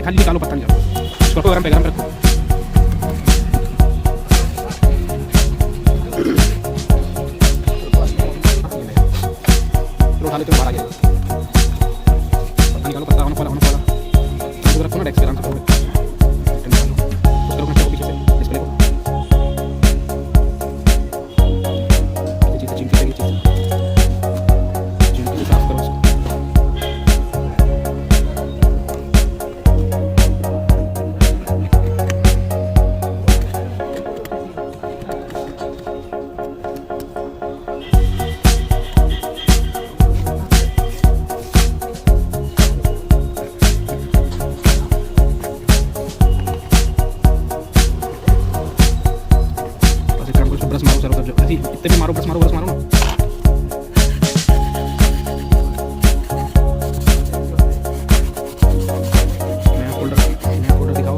खाली निकालो, पत्ता निकालो, इसको गरम पे रखो। उठा लेते हो, बाहर आ गया। पत्ता निकालो, पत्ता होने वाला रखो ना डेस्क पे, आराम से उसको रखना पीछे से डिस्प्ले को। चीज़ चिमटी चाहिए, चिमटी साफ करो उसको। ब्रश मारो सर उधर, ऐसे इतने भी मारो, ब्रश मारो ना। नया फोल्डर दिखाओ, लगाओ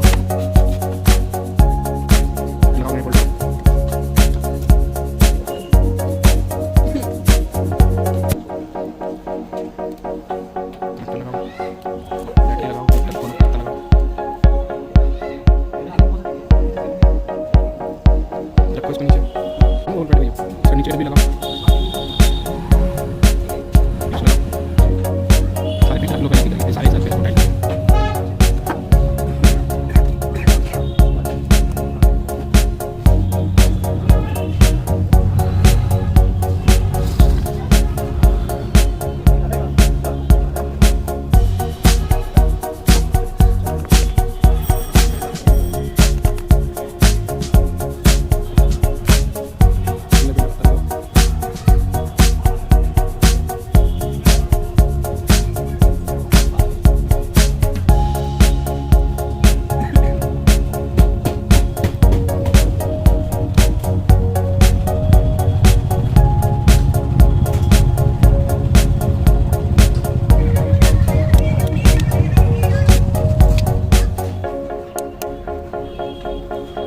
नया फोल्डर। लगाओ, बैटरी लगाओ, पत्ता लगाओ, रखो इसको नीचे। इसका नीचे भी लगाओ, सारे पिक्चर लो पहले की तरह, सारे सारे फोटो टाइप।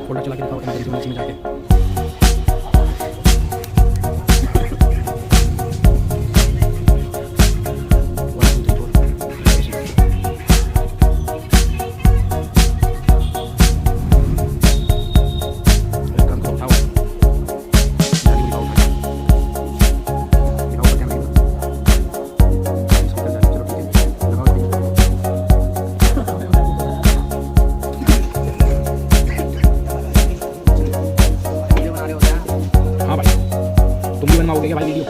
फोल्डर चला के दिखाओ इमरजेंसी में जाके। तुम भी बनवाओगे क्या भाई वीडियो?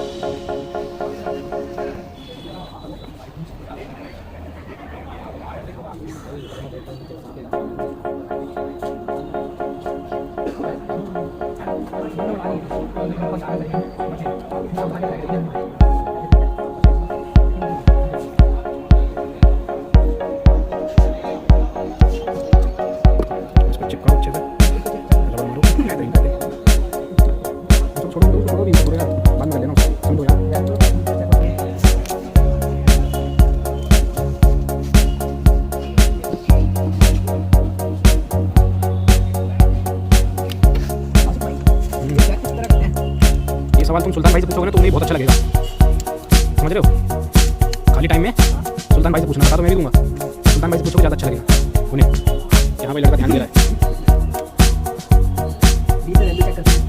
इसको चिपकाओ अच्छे से, रबड़ मारो, छोड़ो भी, छोड़ो यार, बंद कर लेना, समझो यार। ये सवाल तुम सुल्तान भाई से पूछोगे ना तो उन्हें बहुत अच्छा लगेगा, समझ रहे हो? खाली टाइम में सुल्तान भाई से पूछना, बता तो मैं भी दूंगा। सुल्तान भाई से पूछोगे ज़्यादा अच्छा लगेगा उन्हें। यहाँ पे लड़का ध्यान दे रहा है,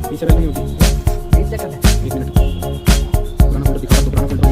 पीछे नहीं होती, 20 मिनट पुराना फोटो दिखा, पुराना फोटो